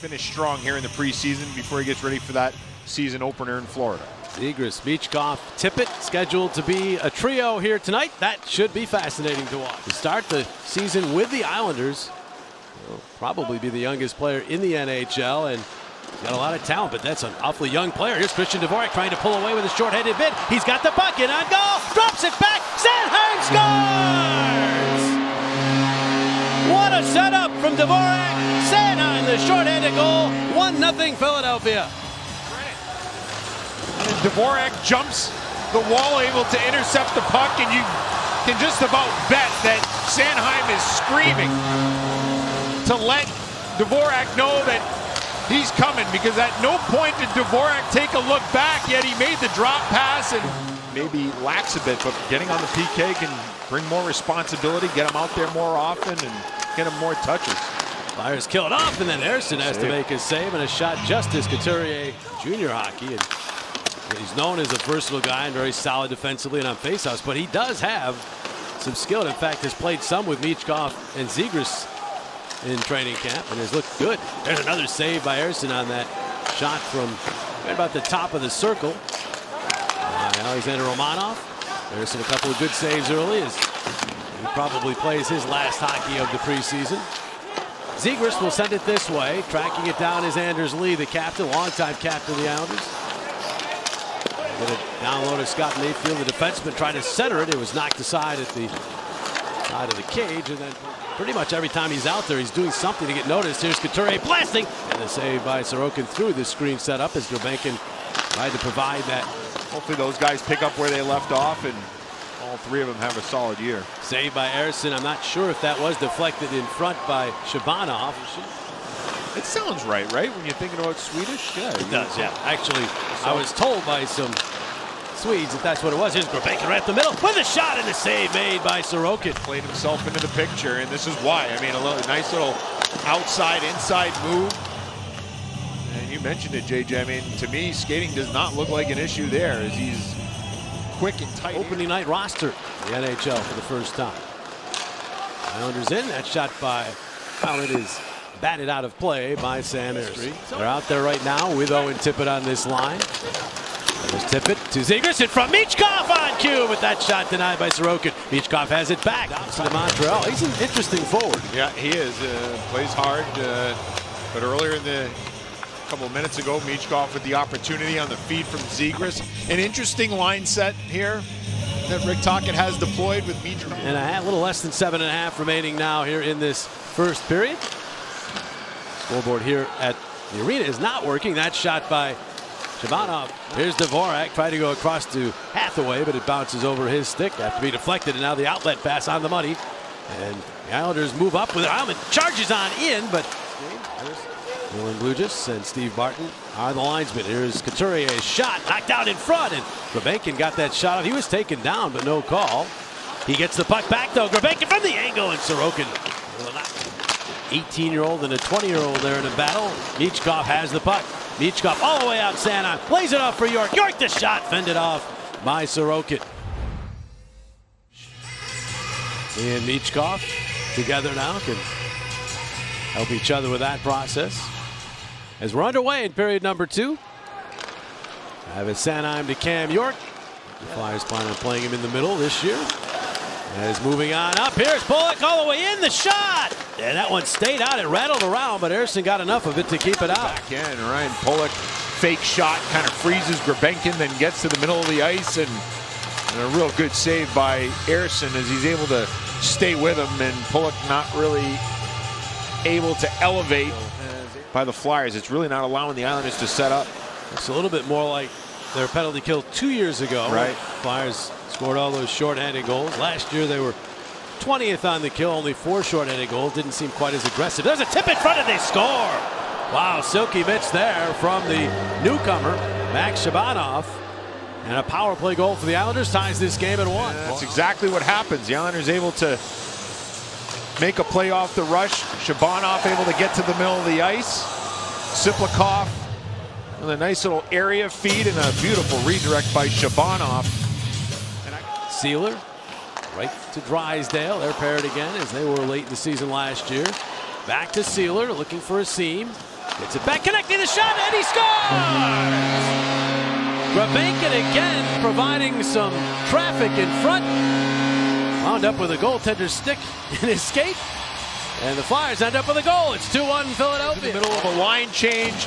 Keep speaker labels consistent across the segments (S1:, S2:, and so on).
S1: finish strong here in the preseason before he gets ready for that season opener in Florida.
S2: Zegras, Michkov, Tippett scheduled to be a trio here tonight. That should be fascinating to watch. To start the season with the Islanders, he'll probably be the youngest player in the NHL, and he's got a lot of talent, but that's an awfully young player. Here's Christian Dvorak trying to pull away with a short-handed bid. He's got the puck in on goal, drops it back, Sanheim scores! What a setup from Dvorak. Sanheim, the short-handed goal, 1-0 Philadelphia.
S1: And Dvorak jumps the wall, able to intercept the puck, and you can just about bet that Sanheim is screaming to let Dvorak know that he's coming, because at no point did Dvorak take a look back, yet he made the drop pass and maybe lacks a bit, but getting on the PK can bring more responsibility, get him out there more often, and get him more touches.
S2: Flyers kill it off, and then Ersson has to make his save, and a shot just as Couturier junior hockey. And he's known as a versatile guy and very solid defensively and on faceoffs, but he does have some skill. In fact, has played some with Michkov and Zegras in training camp and has looked good. There's another save by Ersson on that shot from right about the top of the circle. Alexander Romanov. Ersson a couple of good saves early as he probably plays his last hockey of the preseason. Zegras will send it this way. Tracking it down is Anders Lee, the captain, longtime captain of the Islanders. Get it down low to Scott Mayfield, the defenseman, trying to center it. It was knocked aside at the side of the cage, and then pretty much every time he's out there, he's doing something to get noticed. Here's Couturier blasting, and the save by Sorokin through the screen setup as Gulbenkian tried to provide that.
S1: Hopefully those guys pick up where they left off, and all three of them have a solid year.
S2: Save by Ersson. I'm not sure if that was deflected in front by Shabanov.
S1: It sounds right, when you're thinking about Swedish? Yeah,
S2: it does, yeah. Actually, I was told by some Swedes that that's what it was. Here's Gulbenkian right up the middle with a shot, and the save made by Sorokin.
S1: Played himself into the picture, and this is why. I mean, a nice little outside, inside move. And you mentioned it, JJ. I mean, to me, skating does not look like an issue there, as he's quick and tight.
S2: Opening night roster, the NHL for the first time. Islanders in. That shot by, well, it is batted out of play by Sam Ersson. They're out there right now with Owen Tippett on this line. There's Tippett to Zegras in front. Michkov on cue, with that shot denied by Sorokin. Michkov has it back to Montreal. He's an interesting forward.
S1: Yeah, he is. Plays hard. But earlier in the couple of minutes ago, Michkov with the opportunity on the feed from Zegras. An interesting line set here that Rick Tocchet has deployed with Michkov.
S2: And a little less than 7.5 remaining now here in this first period. Scoreboard here at the arena is not working. That shot by Shabanov. Here's Dvorak trying to go across to Hathaway, but it bounces over his stick after being deflected, and now the outlet pass on the money. And the Islanders move up with it. Island charges on in, but Dylan Blugis and Steve Barton are the linesmen. Here's Couturier's shot, knocked out in front, and Gulbenkian got that shot off. He was taken down, but no call. He gets the puck back, though. Gulbenkian from the angle, and Sorokin. 18-year-old and a 20-year-old there in a battle. Michkov has the puck. Michkov all the way out Sanheim. Plays it off for York. York the shot, fended off by Sorokin. He and Michkov together now can help each other with that process. As we're underway in period number 2. Have it Sanheim to Cam York. The Flyers plan on playing him in the middle this year. As moving on up, here's Pulock all the way in, the shot! And that one stayed out, it rattled around, but Ersson got enough of it to keep it out.
S1: Back in, Ryan Pulock, fake shot, kind of freezes Gulbenkian, then gets to the middle of the ice, and a real good save by Ersson as he's able to stay with him, and Pulock not really able to elevate by the Flyers. It's really not allowing the Islanders to set up.
S2: It's a little bit more like their penalty kill 2 years ago.
S1: Right.
S2: Flyers scored all those shorthanded goals. Last year they were 20th on the kill, only 4 shorthanded goals. Didn't seem quite as aggressive. There's a tip in front and they score. Wow, silky mitts there from the newcomer, Max Shabanov. And a power play goal for the Islanders ties this game at 1.
S1: Yeah, that's exactly what happens. The Islanders able to make a play off the rush. Shabanov able to get to the middle of the ice. Tsyplakov with a nice little area feed and a beautiful redirect by Shabanov.
S2: Sealer right to Drysdale. They're paired again as they were late in the season last year. Back to Sealer looking for a seam. Gets it back, connecting the shot, and he scores! Grabenkin again providing some traffic in front. Wound up with a goaltender's stick in his skate. And the Flyers end up with a goal. It's 2-1 Philadelphia.
S1: In the middle of a line change.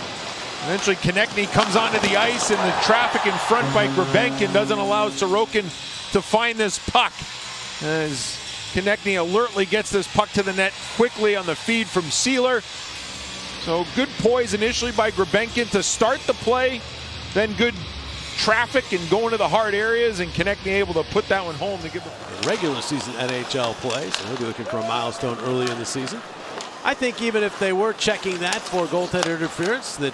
S1: Eventually Konechny comes onto the ice, and the traffic in front by Grabenkin doesn't allow Sorokin to find this puck. As Konechny alertly gets this puck to the net quickly on the feed from Sealer. So good poise initially by Grabenkin to start the play. Then good traffic and going to the hard areas, and Konechny able to put that one home to give the
S2: regular season NHL play, so he'll be looking for a milestone early in the season. I think even if they were checking that for goaltender interference, that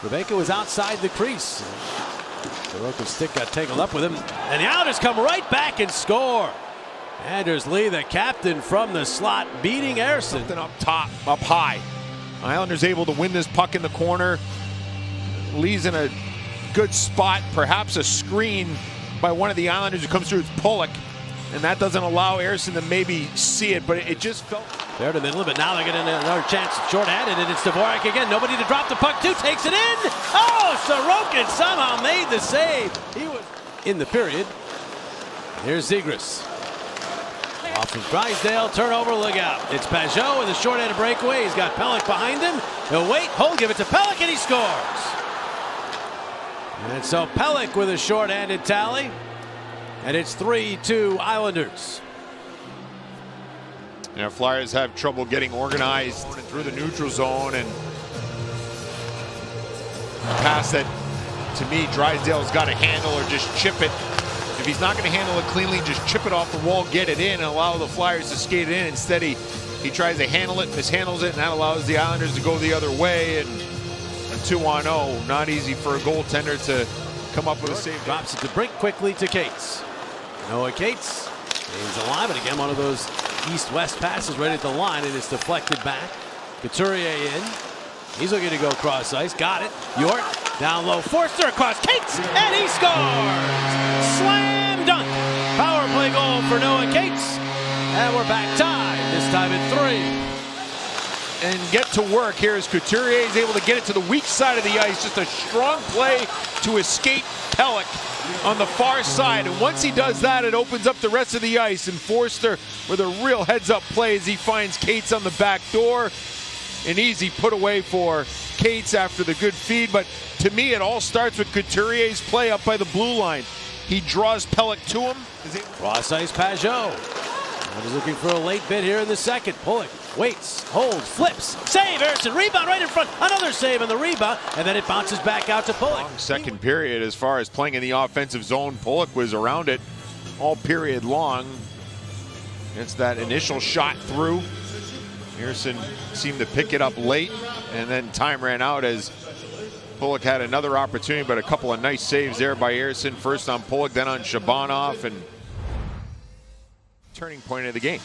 S2: Grabenkin was outside the crease. Sorokin's stick got tangled up with him, and the Islanders come right back and score. Anders Lee, the captain from the slot, beating Ersson.
S1: Something up top, up high. Islanders able to win this puck in the corner. Lee's in a good spot, perhaps a screen by one of the Islanders who comes through. It's Pulock, and that doesn't allow Ersson to maybe see it, but it just felt
S2: there to the middle, but now they're getting another chance short-handed, and it's Dvorak again. Nobody to drop the puck to, takes it in. Oh, Sorokin somehow made the save. He was in the period. Here's Zegras. Off from Drysdale, turnover, look out. It's Pajot with a short-handed breakaway. He's got Pelech behind him. He'll wait, hold, give it to Pelech, and he scores. And so Pelech with a short-handed tally, and it's 3-2 Islanders.
S1: Yeah, Flyers have trouble getting organized through the neutral zone, and pass that, to me, Drysdale's got to handle or just chip it. If he's not going to handle it cleanly, just chip it off the wall, get it in, and allow the Flyers to skate it in. Instead, he tries to handle it, mishandles it, and that allows the Islanders to go the other way. And 2-0, not easy for a goaltender to come up with a save.
S2: Drops it to Brink quickly to Cates. Noah Cates stays alive, and again one of those east-west passes right at the line, and it's deflected back. Couturier in. He's looking to go cross ice. Got it. York down low. Forster across. Cates, and he scores! Slam dunk. Power play goal for Noah Cates. And we're back tied, this time at 3.
S1: And get to work here as Couturier is able to get it to the weak side of the ice. Just a strong play to escape Pelech on the far side. And once he does that, it opens up the rest of the ice. And Forster with a real heads-up play as he finds Cates on the back door. An easy put away for Cates after the good feed. But to me, it all starts with Couturier's play up by the blue line. He draws Pelech to him.
S2: Cross ice Pajot. He's looking for a late bit here in the second. Pulock waits, holds, flips, save, Ersson, rebound right in front, another save on the rebound, and then it bounces back out to Pulock.
S1: Second period, as far as playing in the offensive zone, Pulock was around it all period long. It's that initial shot through. Ersson seemed to pick it up late, and then time ran out as Pulock had another opportunity, but a couple of nice saves there by Ersson. First on Pulock, then on Shabanov, and turning point of the game.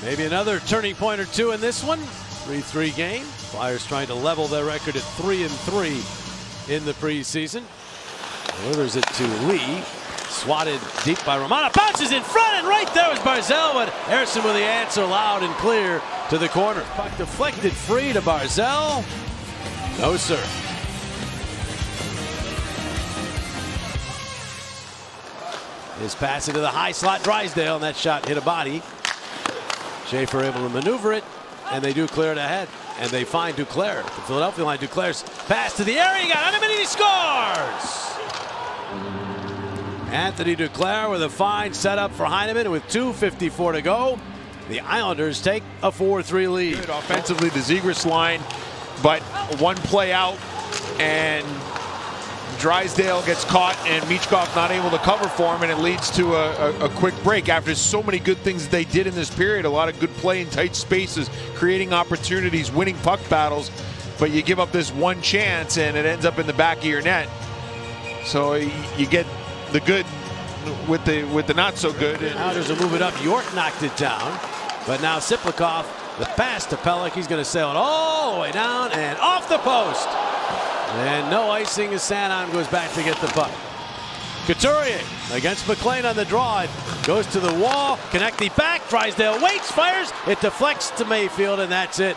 S2: Maybe another turning point or two in this one. 3-3 game. Flyers trying to level their record at 3-3 in the preseason. Delivers it to Lee. Swatted deep by Romano. Bounces in front, and right there was Barzal, but Ersson with the answer loud and clear to the corner. Puck deflected free to Barzal. No, sir. His pass into the high slot, Drysdale, and that shot hit a body. Schaefer able to maneuver it, and they do clear it ahead. And they find Duclair. The Philadelphia line, Duclair's pass to the area. He got on him, and he scores! Anthony Duclair with a fine setup for Heineman, and with 2:54 to go, the Islanders take a 4-3 lead.
S1: Good offensively, the Zegras line, but one play out, and Drysdale gets caught, and Michkov not able to cover for him, and it leads to a quick break. After so many good things they did in this period, a lot of good play in tight spaces, creating opportunities, winning puck battles, but you give up this one chance, and it ends up in the back of your net. So you get the good with the not so good.
S2: Islanders will move it up. York knocked it down, but now Tsyplakov, the pass to Pelech, he's going to sail it all the way down and off the post. And no icing as Sanheim goes back to get the puck. Couturier against McLean on the draw. It goes to the wall. Konechny back. Drysdale waits, fires. It deflects to Mayfield, and that's it.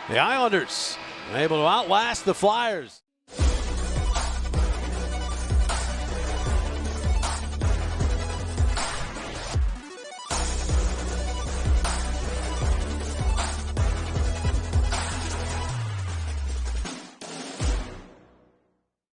S2: The Islanders able to outlast the Flyers.